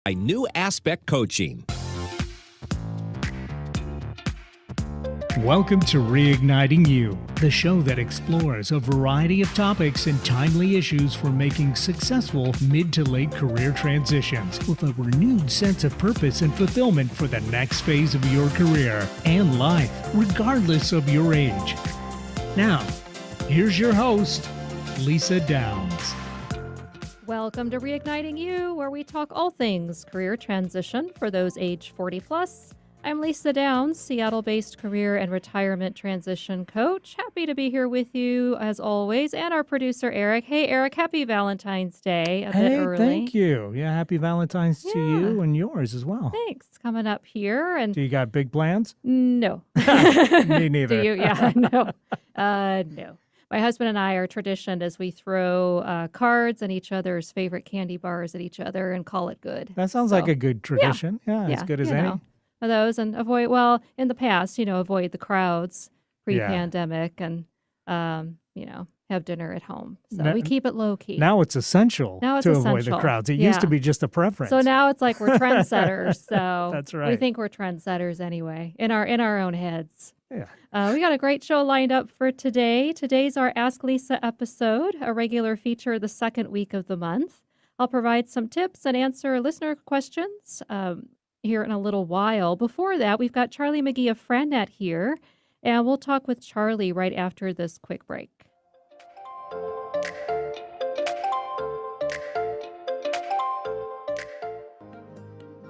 New Aspect Coaching. Welcome to Reigniting You, the show that explores a variety of topics and timely issues for making successful mid to late career transitions with a renewed sense of purpose and fulfillment for the next phase of your career and life, regardless of your age. Now, here's your host, Lisa Downs. Welcome to Reigniting You, where we talk all things career transition for those age 40 plus. I'm Lisa Downs, Seattle-based career and retirement transition coach. Happy to be here with you as always, and our producer Eric. Hey Eric, happy Valentine's Day a bit early. Thank you. Yeah, happy Valentine's to you and yours as well. Thanks. Coming up here. And do you got big plans? No. Me neither. Do you? Yeah, no. No. My husband and I are traditioned as we throw cards and each other's favorite candy bars at each other and call it good. That sounds like a good tradition. Yeah, as good as any. Those and avoid, in the past, avoid the crowds pre-pandemic and, have dinner at home. So we keep it low key. Now it's essential to avoid the crowds. It used to be just a preference. So now it's like we're trendsetters. So that's right. We think we're trendsetters anyway in our own heads. Yeah. We got a great show lined up for today. Today's our Ask Lisa episode, a regular feature the second week of the month. I'll provide some tips and answer listener questions here in a little while. Before that, we've got Charlie Magee of FranNet here, and we'll talk with Charlie right after this quick break.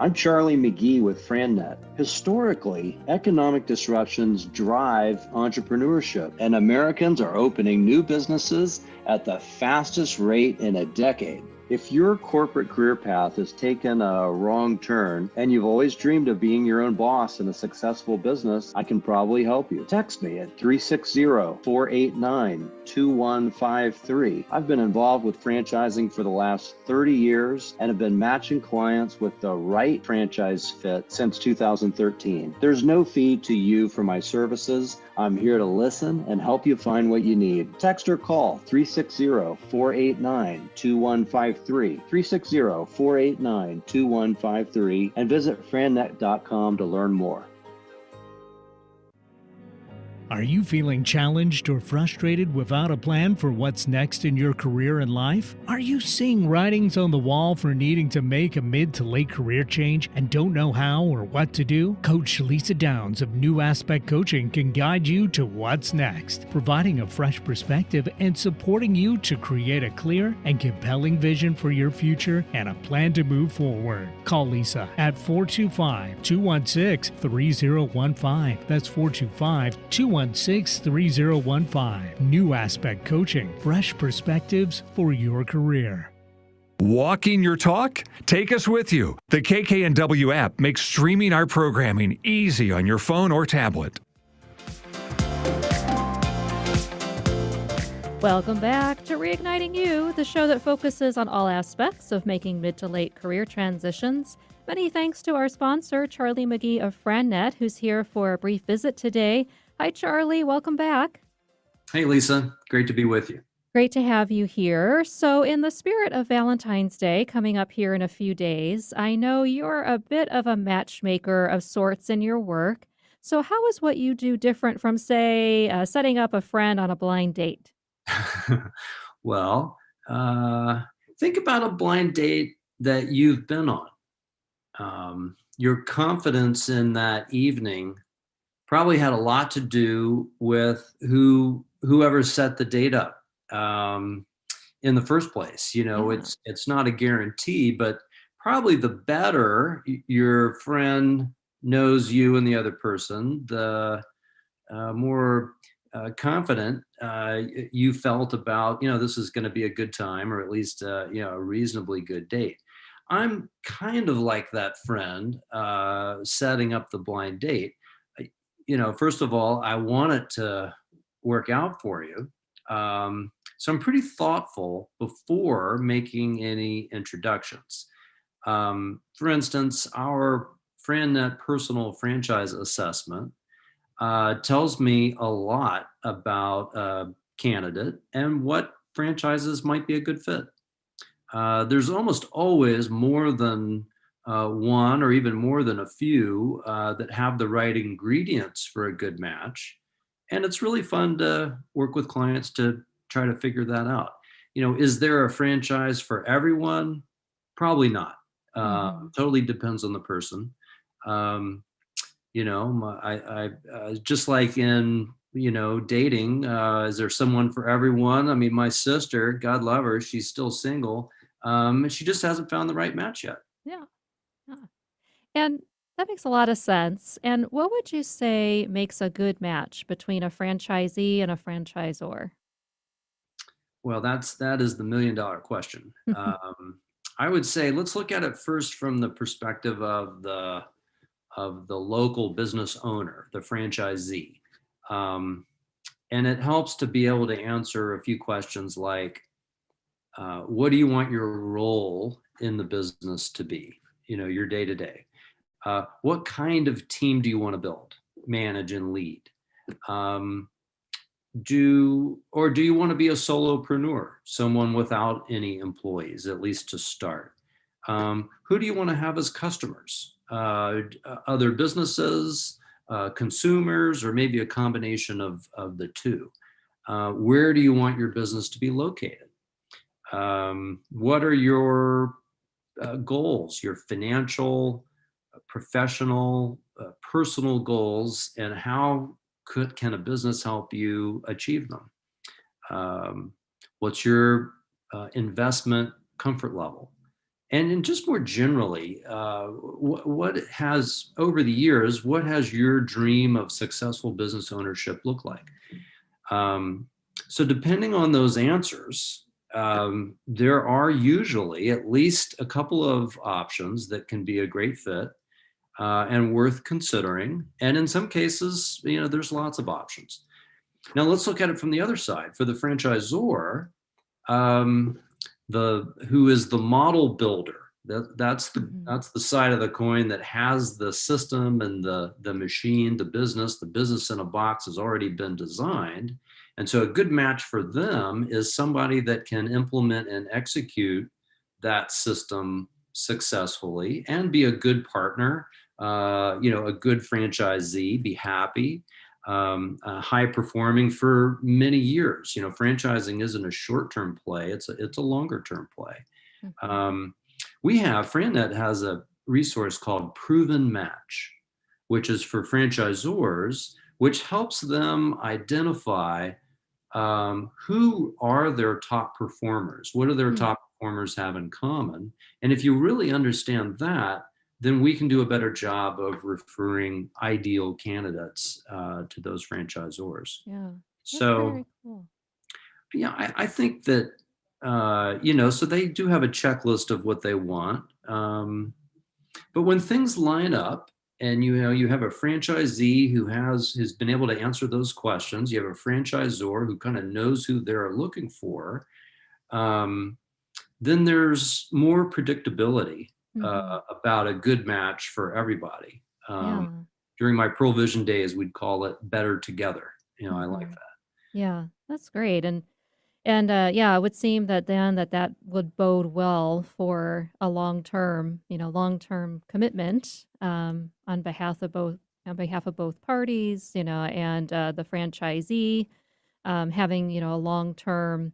I'm Charlie Magee with FranNet. Historically, economic disruptions drive entrepreneurship, and Americans are opening new businesses at the fastest rate in a decade. If your corporate career path has taken a wrong turn and you've always dreamed of being your own boss in a successful business, I can probably help you. Text me at 360-489-2153. I've been involved with franchising for the last 30 years and have been matching clients with the right franchise fit since 2013. There's no fee to you for my services. I'm here to listen and help you find what you need. Text or call 360-489-2153. 360-489-2153 and visit frannet.com to learn more. Are you feeling challenged or frustrated without a plan for what's next in your career and life? Are you seeing writings on the wall for needing to make a mid to late career change and don't know how or what to do? Coach Lisa Downs of New Aspect Coaching can guide you to what's next, providing a fresh perspective and supporting you to create a clear and compelling vision for your future and a plan to move forward. Call Lisa at 425-216-3015. That's 425-216-3015. New Aspect Coaching, fresh perspectives for your career. Walking your talk? Take us with you. The KKNW app makes streaming our programming easy on your phone or tablet. Welcome back to Reigniting You, the show that focuses on all aspects of making mid to late career transitions. Many thanks to our sponsor, Charlie Magee of FranNet, who's here for a brief visit today. Hi, Charlie. Welcome back. Hey, Lisa. Great to be with you. Great to have you here. So in the spirit of Valentine's Day coming up here in a few days, I know you're a bit of a matchmaker of sorts in your work. So how is what you do different from, say, setting up a friend on a blind date? Well, think about a blind date that you've been on. Your confidence in that evening probably had a lot to do with whoever set the date up in the first place. It's not a guarantee, but probably the better your friend knows you and the other person, the more confident you felt about, this is going to be a good time, or at least a reasonably good date. I'm kind of like that friend setting up the blind date. First of all, I want it to work out for you. So I'm pretty thoughtful before making any introductions. For instance, our FranNet personal franchise assessment tells me a lot about a candidate and what franchises might be a good fit. There's almost always more than one or even more than a few that have the right ingredients for a good match. And it's really fun to work with clients to try to figure that out. Is there a franchise for everyone? Probably not. Totally depends on the person. Just like in dating, is there someone for everyone? I mean, my sister, God love her, she's still single. She just hasn't found the right match yet. Yeah. Yeah. And that makes a lot of sense. And what would you say makes a good match between a franchisee and a franchisor? Well, that is the $1,000,000 question. I would say let's look at it first from the perspective of the local business owner, the franchisee. And it helps to be able to answer a few questions like, what do you want your role in the business to be? Your day to day. What kind of team do you want to build, manage, and lead? Do you want to be a solopreneur, someone without any employees, at least to start? Who do you want to have as customers? Other businesses, consumers, or maybe a combination of the two? Where do you want your business to be located? What are your goals, your financial, professional, personal goals, and how can a business help you achieve them? What's your investment comfort level? And just more generally, what has, over the years, what has your dream of successful business ownership look like? So depending on those answers, there are usually at least a couple of options that can be a great fit and worth considering. And in some cases, there's lots of options. Now let's look at it from the other side. For the franchisor, who is the model builder, that's the side of the coin that has the system and the machine, the business in a box has already been designed. And so a good match for them is somebody that can implement and execute that system successfully and be a good partner, a good franchisee, be happy, high performing for many years. Franchising isn't a short-term play, it's a longer-term play. FranNet has a resource called Proven Match, which is for franchisors, which helps them identify who are their top performers, what do their top performers have in common. And if you really understand that, then we can do a better job of referring ideal candidates to those franchisors. Yeah. So, very cool. Yeah, I think that, so they do have a checklist of what they want. But when things line up and, you have a franchisee who has been able to answer those questions, you have a franchisor who kind of knows who they're looking for, then there's more predictability about a good match for everybody. During my ProVision days, we'd call it better together. I like that. Yeah, that's great. And yeah, it would seem that then that would bode well for a long-term commitment on behalf of both parties, and the franchisee having a long-term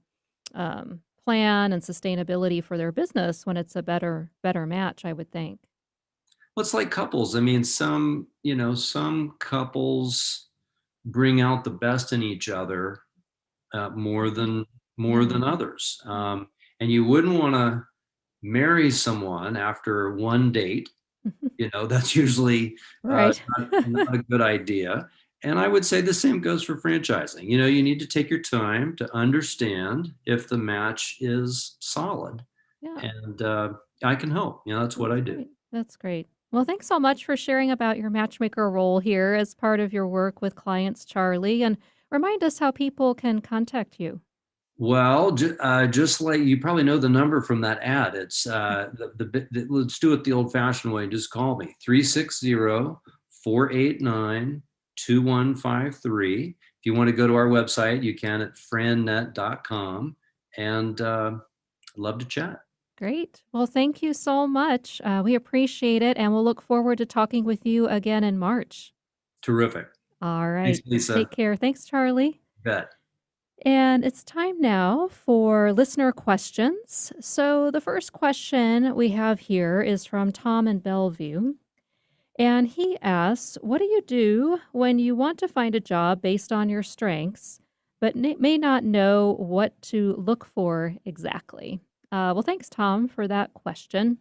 plan and sustainability for their business when it's a better match, I would think. Well, it's like couples. I mean, some couples bring out the best in each other more than others. And you wouldn't want to marry someone after one date. That's usually right. not a good idea. And I would say the same goes for franchising. You need to take your time to understand if the match is solid. Yeah. And I can help. That's what I do. Great. That's great. Well, thanks so much for sharing about your matchmaker role here as part of your work with clients, Charlie, and remind us how people can contact you. Well, just like you probably know the number from that ad. It's let's do it the old-fashioned way. Just call me 360-489-2153. If you want to go to our website, you can at frannet.com, and I'd love to chat. Great. Well, thank you so much. We appreciate it, and we'll look forward to talking with you again in March. Terrific. All Thanks, right. Lisa. Take care. Thanks, Charlie. Bet. And it's time now for listener questions. So the first question we have here is from Tom in Bellevue. And he asks, what do you do when you want to find a job based on your strengths, but may not know what to look for exactly? Well, thanks, Tom, for that question.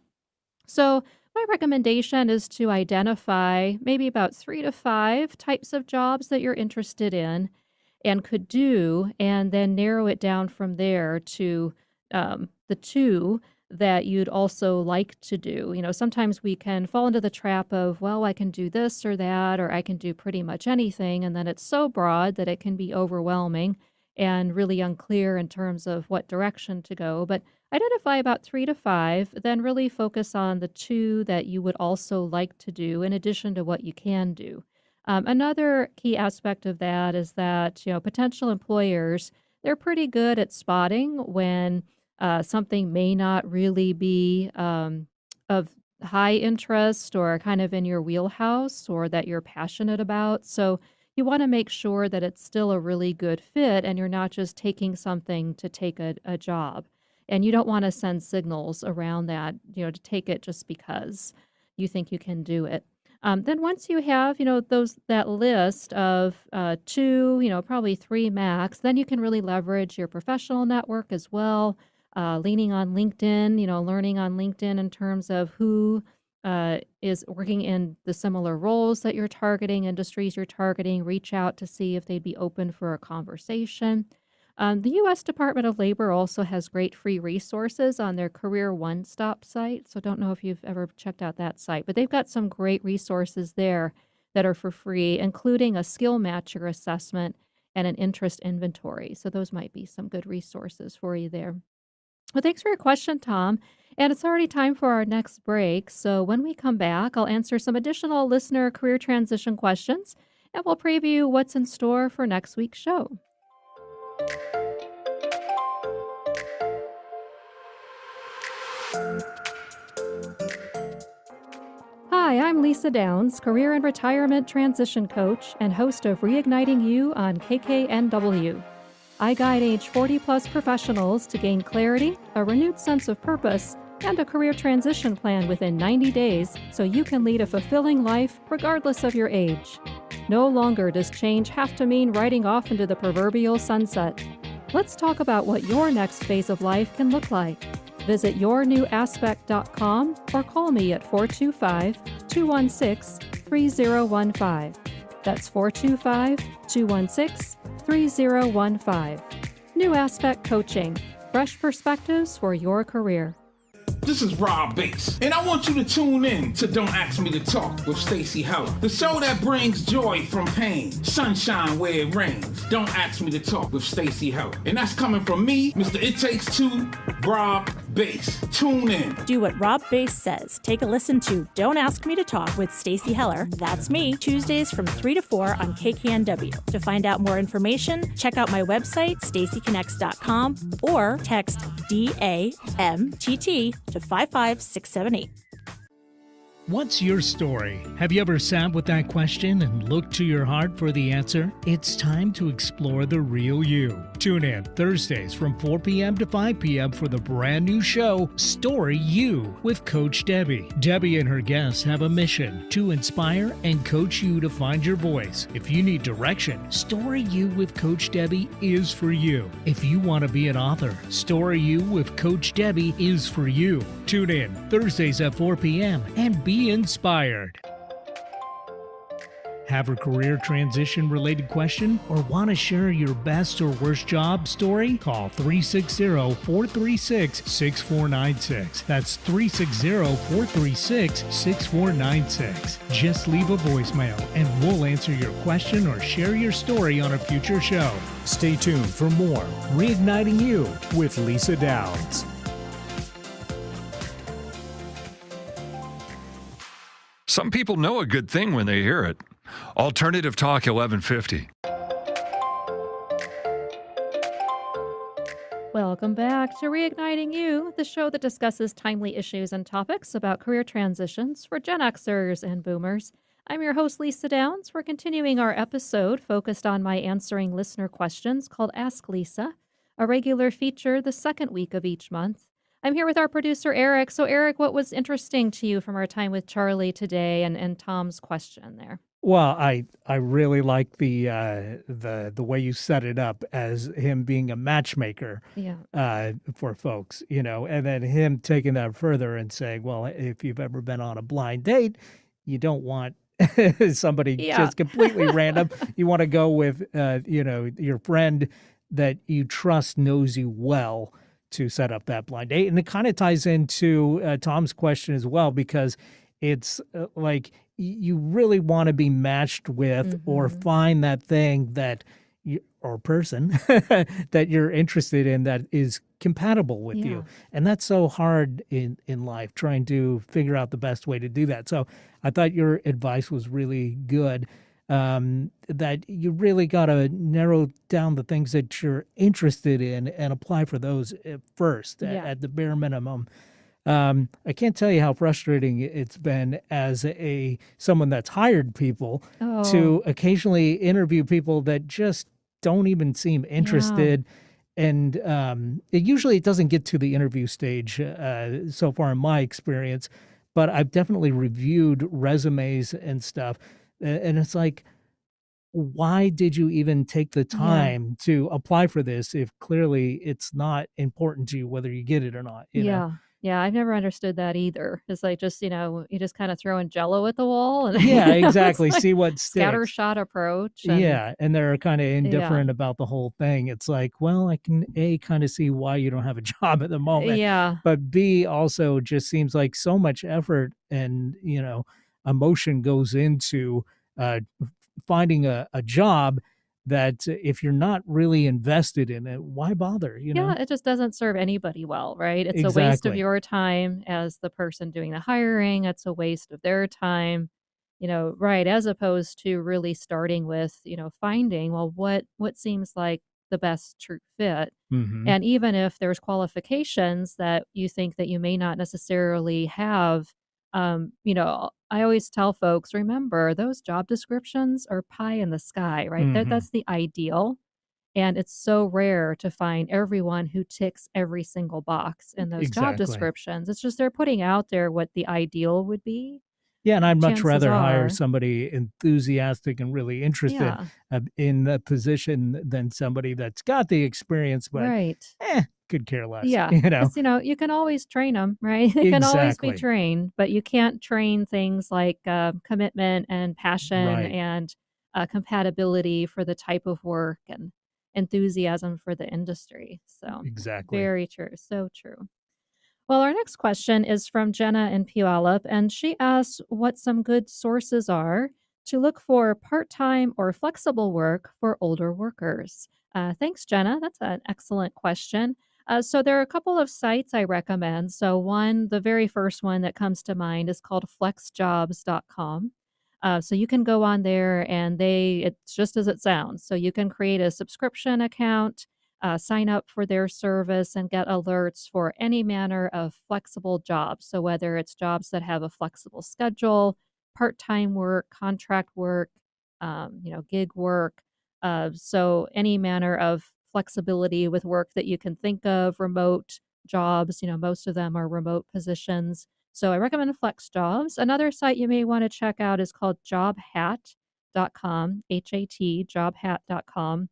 So, my recommendation is to identify maybe about 3 to 5 types of jobs that you're interested in and could do, and then narrow it down from there to the two that you'd also like to do. Sometimes we can fall into the trap of, well, I can do this or that, or I can do pretty much anything. And then it's so broad that it can be overwhelming and really unclear in terms of what direction to go. But identify about 3 to 5, then really focus on the two that you would also like to do in addition to what you can do. Another key aspect of that is that, potential employers, they're pretty good at spotting when something may not really be of high interest or kind of in your wheelhouse or that you're passionate about. So you want to make sure that it's still a really good fit and you're not just taking something to take a job. And you don't want to send signals around that, to take it just because you think you can do it. Then once you have, that list of 2, probably 3 max, then you can really leverage your professional network as well, leaning on LinkedIn, learning on LinkedIn in terms of who is working in the similar roles that you're targeting, industries you're targeting, reach out to see if they'd be open for a conversation. The U.S. Department of Labor also has great free resources on their Career One Stop site. So don't know if you've ever checked out that site, but they've got some great resources there that are for free, including a skill matcher assessment and an interest inventory. So those might be some good resources for you there. Well, thanks for your question, Tom. And it's already time for our next break. So when we come back, I'll answer some additional listener career transition questions and we'll preview what's in store for next week's show. Hi, I'm Lisa Downs, career and retirement transition coach and host of Reigniting You on KKNW. I guide age 40-plus professionals to gain clarity, a renewed sense of purpose, and a career transition plan within 90 days so you can lead a fulfilling life regardless of your age. No longer does change have to mean riding off into the proverbial sunset. Let's talk about what your next phase of life can look like. Visit yournewaspect.com or call me at 425-216-3015. That's 425-216-3015. New Aspect Coaching. Fresh perspectives for your career. This is Rob Bass, and I want you to tune in to Don't Ask Me to Talk with Stacey Heller, the show that brings joy from pain, sunshine where it rains. Don't Ask Me to Talk with Stacey Heller. And that's coming from me, Mr. It Takes Two, Rob Bass. Tune in. Do what Rob Bass says. Take a listen to Don't Ask Me to Talk with Stacey Heller. That's me, Tuesdays from 3 to 4 on KKNW. To find out more information, check out my website, staceyconnects.com, or text DAMTT to 55678. What's your story? Have you ever sat with that question and looked to your heart for the answer? It's time to explore the real you. Tune in Thursdays from 4 p.m. to 5 p.m. for the brand new show, Story You, with Coach Debbie. Debbie and her guests have a mission to inspire and coach you to find your voice. If you need direction, Story You with Coach Debbie is for you. If you want to be an author, Story You with Coach Debbie is for you. Tune in Thursdays at 4 p.m. and be inspired. Have a career transition related question or want to share your best or worst job story? Call 360-436-6496. That's 360-436-6496. Just leave a voicemail and we'll answer your question or share your story on a future show. Stay tuned for more Reigniting You with Lisa Downs. Some people know a good thing when they hear it. Alternative Talk 1150. Well, Welcome back to Reigniting You, the show that discusses timely issues and topics about career transitions for Gen Xers and Boomers. I'm your host, Lisa Downs. We're continuing our episode focused on my answering listener questions called Ask Lisa, a regular feature the second week of each month. I'm here with our producer, Eric. So, Eric, what was interesting to you from our time with Charlie today and Tom's question there? Well, I really like the way you set it up as him being a matchmaker Yeah. for folks, and then him taking that further and saying, well, if you've ever been on a blind date, you don't want somebody Yeah. just completely random. You want to go with your friend that you trust knows you well to set up that blind date. And it kind of ties into Tom's question as well, because it's like you really want to be matched with or Mhm. find that thing that you, or person that you're interested in that is compatible with Yeah. you. And that's so hard in life, trying to figure out the best way to do that. So I thought your advice was really good. That you really got to narrow down the things that you're interested in and apply for those first Yeah. at the bare minimum. I can't tell you how frustrating it's been as someone that's hired people to Oh, occasionally interview people that just don't even seem yeah. interested. And it doesn't get to the interview stage so far in my experience, but I've definitely reviewed resumes and stuff. And it's like, why did you even take the Yeah. time to apply for this if clearly it's not important to you whether you get it or not, Yeah. Yeah, I've never understood that either. It's like just, you just kind of throwing jello at the wall and Yeah, it's exactly. like See what sticks. scattershot approach and Yeah, and they're kind of yeah. indifferent about the whole thing. It's like, well, I can kind of see why you don't have a job at the moment, Yeah. but B also just seems like so much effort and, emotion goes into finding a job that if you're not really invested in it, why bother, Yeah, it just doesn't serve anybody well, right? It's a waste of Exactly. your time as the person doing the hiring. It's a waste of their time, right? As opposed to really starting with, finding, well, what seems like the best true fit. Mhm. And even if there's qualifications that you think that you may not necessarily have, I always tell folks, remember those job descriptions are pie in the sky, right? Mhm. That's the ideal. And it's so rare to find everyone who ticks every single box in those job Exactly. descriptions. It's just they're putting out there what the ideal would be. Yeah, and I'd much Chances rather hire are, somebody enthusiastic and really interested yeah, in the position than somebody that's got the experience, but right. could care less, Yeah, because you can always train them, right? They can always be Exactly. trained, but you can't train things like commitment and passion Right. and compatibility for the type of work and enthusiasm for the industry. So, Exactly. very true. So true. Well, our next question is from Jenna in Puyallup, and she asks what some good sources are to look for part time or flexible work for older workers. Thanks, Jenna. That's an excellent question. So, there are a couple of sites I recommend. So, the very first one that comes to mind is called flexjobs.com. So you can go on there and it's just as it sounds. So you can create a subscription account, sign up for their service and get alerts for any manner of flexible jobs. So whether it's jobs that have a flexible schedule, part-time work, contract work, gig work. So any manner of flexibility with work that you can think of, remote jobs, most of them are remote positions. So I recommend Flex Jobs. Another site you may want to check out is called jobhat.com, HAT, jobhat.com.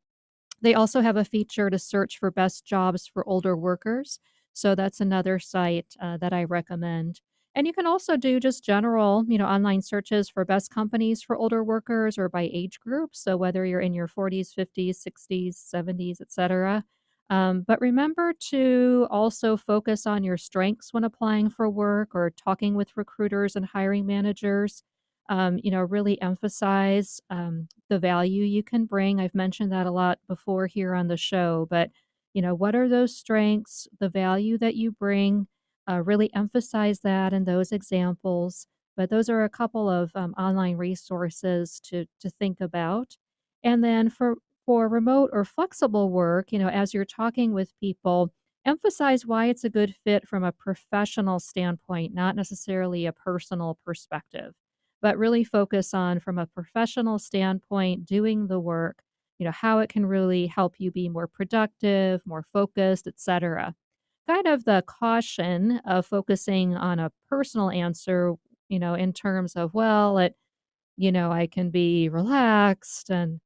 They also have a feature to search for best jobs for older workers. So that's another site that I recommend. And you can also do just general, online searches for best companies for older workers or by age group. So whether you're in your 40s, 50s, 60s, 70s, etc. But remember to also focus on your strengths when applying for work or talking with recruiters and hiring managers. Really emphasize the value you can bring. I've mentioned that a lot before here on the show, but what are those strengths, the value that you bring? Really emphasize that in those examples. But those are a couple of online resources to think about. And then for remote or flexible work, as you're talking with people, emphasize why it's a good fit from a professional standpoint, not necessarily a personal perspective, but really focus on from a professional standpoint, doing the work, how it can really help you be more productive, more focused, etc. Kind of the caution of focusing on a personal answer, in terms of, well, I can be relaxed and,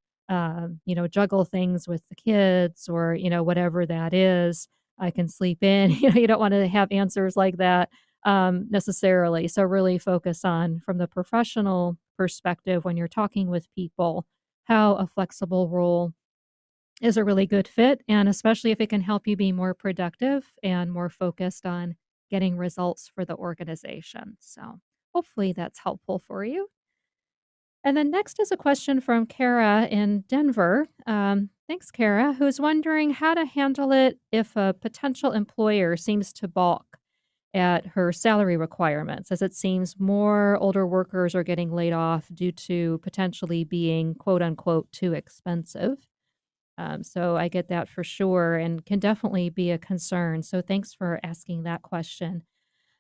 juggle things with the kids or, whatever that is. I can sleep in. You don't want to have answers like that necessarily. So, really focus on from the professional perspective when you're talking with people, how a flexible role is a really good fit. And especially if it can help you be more productive and more focused on getting results for the organization. So, hopefully that's helpful for you. And then next is a question from Kara in Denver. Thanks, Kara, who's wondering how to handle it if a potential employer seems to balk at her salary requirements, as it seems more older workers are getting laid off due to potentially being quote unquote too expensive. So I get that for sure and can definitely be a concern. So thanks for asking that question.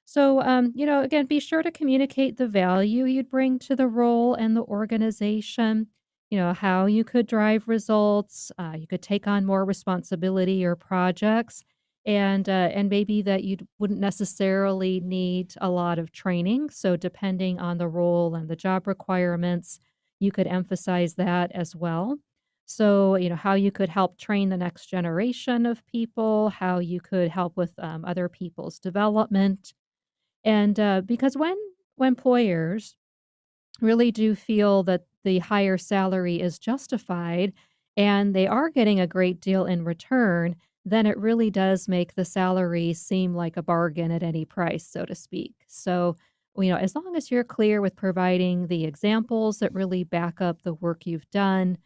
So, again, be sure to communicate the value you'd bring to the role and the organization, how you could drive results. You could take on more responsibility or projects, and maybe that you wouldn't necessarily need a lot of training. So, depending on the role and the job requirements, you could emphasize that as well. So, how you could help train the next generation of people, how you could help with other people's development, and, because when employers really do feel that the higher salary is justified and they are getting a great deal in return, then it really does make the salary seem like a bargain at any price, so to speak. So, as long as you're clear with providing the examples that really back up the work you've done,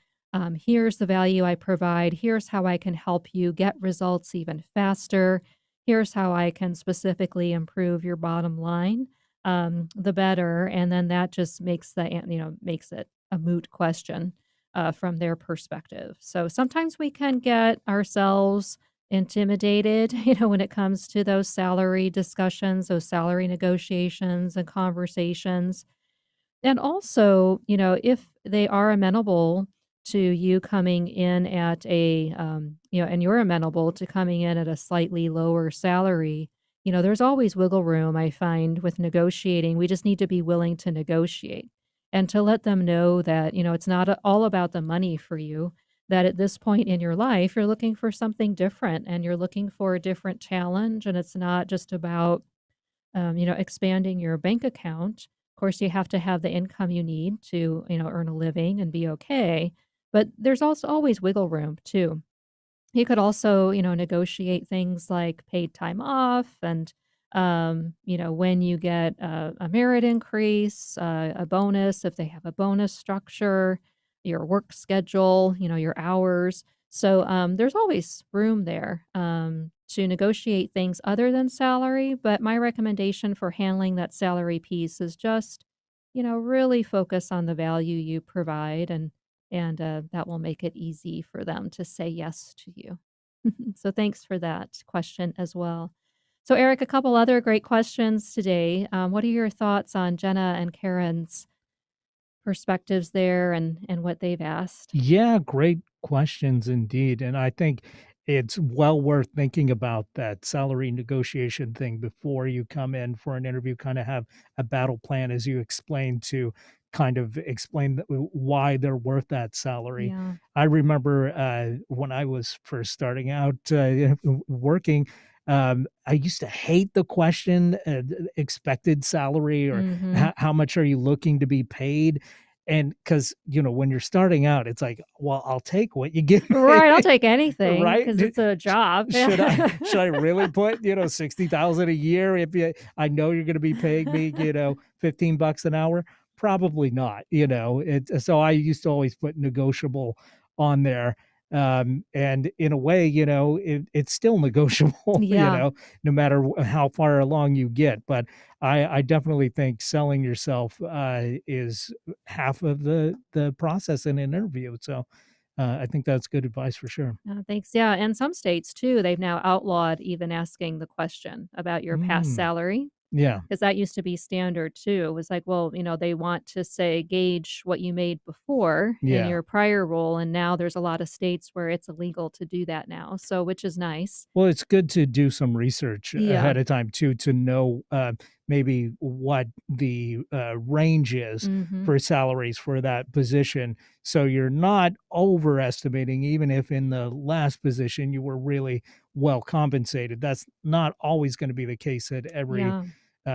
here's the value I provide, here's how I can help you get results even faster, here's how I can specifically improve your bottom line, the better. And then that just makes it a moot question from their perspective. So sometimes we can get ourselves intimidated, when it comes to those salary discussions, those salary negotiations and conversations. And also, if they are amenable to you coming in at and you're amenable to coming in at a slightly lower salary, there's always wiggle room, I find, with negotiating. We just need to be willing to negotiate and to let them know that, it's not all about the money for you, that at this point in your life, you're looking for something different and you're looking for a different challenge. And it's not just about expanding your bank account. Of course, you have to have the income you need to, earn a living and be okay. But there's also always wiggle room too. You could also, negotiate things like paid time off and, when you get a merit increase, a bonus, if they have a bonus structure, your work schedule, your hours. So there's always room there to negotiate things other than salary. But my recommendation for handling that salary piece is just, really focus on the value you provide, and that will make it easy for them to say yes to you. So thanks for that question as well. So Eric, a couple other great questions today. What are your thoughts on Jenna and Karen's perspectives there and what they've asked? Yeah, great questions indeed. And I think it's well worth thinking about that salary negotiation thing before you come in for an interview, kind of have a battle plan as you explained to kind of explain why they're worth that salary. Yeah. I remember when I was first starting out working, I used to hate the question expected salary or Hmm. how much are you looking to be paid? And because, when you're starting out, it's like, well, I'll take what you give me, Right. I'll take anything right? because it's a job. Should I Yeah. should I really put, 60,000 a year if I know you're going to be paying me, 15 bucks an hour? Probably not, so I used to always put negotiable on there. And in a way, it's still negotiable, Yeah. no matter how far along you get. But I definitely think selling yourself is half of the process in an interview. So I think that's good advice for sure. Thanks. Yeah, and some states too, they've now outlawed even asking the question about your past Mm, salary. yeah, Because that used to be standard too. It was like, well, they want to say gauge what you made before in yeah. your prior role, and now there's a lot of states where it's illegal to do that now. So, which is nice. Well, it's good to do some research Yeah. ahead of time too, to know maybe what the range is Mhm. for salaries for that position. So you're not overestimating, even if in the last position you were really well compensated. That's not always going to be the case at every Yeah.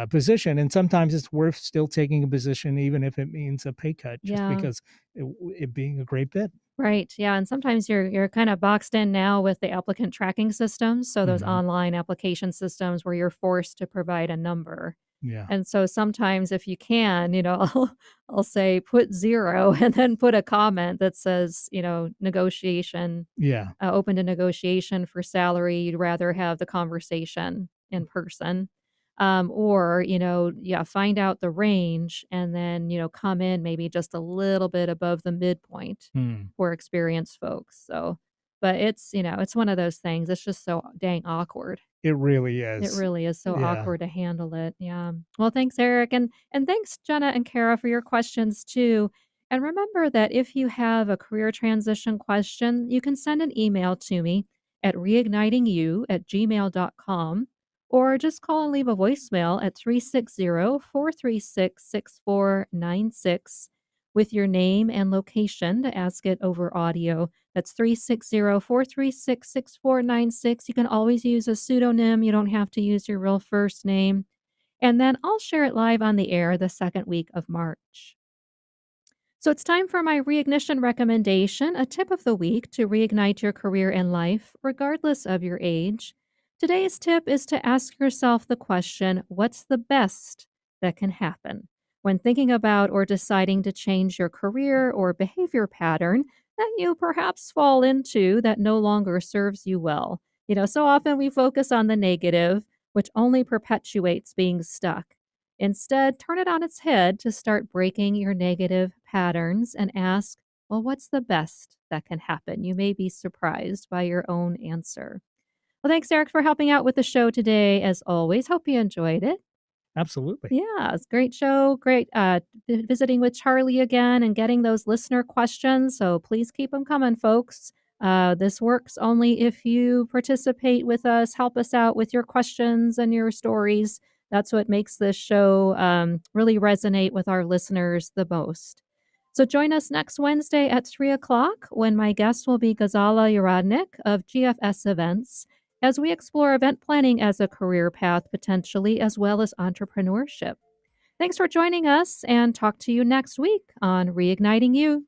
position. And sometimes it's worth still taking a position, even if it means a pay cut, just Yeah. because it being a great fit. Right. Yeah, and sometimes you're kind of boxed in now with the applicant tracking systems, so those Hmm. online application systems where you're forced to provide a number. Yeah. And so sometimes if you can, I'll say put 0 and then put a comment that says, negotiation, Yeah. open to negotiation for salary. You'd rather have the conversation in person. Or, yeah, find out the range and then, come in maybe just a little bit above the midpoint Hmm. for experienced folks. So, but it's one of those things. It's just so dang awkward. It really It is. really is so Yeah. awkward to handle it, yeah. Well, thanks, Eric, and thanks, Jenna and Kara, for your questions too. And remember that if you have a career transition question, you can send an email to me at reignitingyou@gmail.com or just call and leave a voicemail at 360-436-6496 with your name and location to ask it over audio. That's 360-436-6496. You can always use a pseudonym. You don't have to use your real first name. And then I'll share it live on the air the second week of March. So it's time for my reignition recommendation, a tip of the week to reignite your career and life, regardless of your age. Today's tip is to ask yourself the question, what's the best that can happen? When thinking about or deciding to change your career or behavior pattern that you perhaps fall into that no longer serves you well. So often we focus on the negative, which only perpetuates being stuck. Instead, turn it on its head to start breaking your negative patterns and ask, well, what's the best that can happen? You may be surprised by your own answer. Well, thanks, Eric, for helping out with the show today. As always, hope you enjoyed it. Absolutely. Yeah, it's a great show. Great visiting with Charlie again and getting those listener questions. So please keep them coming, folks. This works only if you participate with us, help us out with your questions and your stories. That's what makes this show really resonate with our listeners the most. So join us next Wednesday at 3 o'clock when my guest will be Gazala Yaradnik of GFS Events as we explore event planning as a career path potentially, as well as entrepreneurship. Thanks for joining us and talk to you next week on Reigniting You.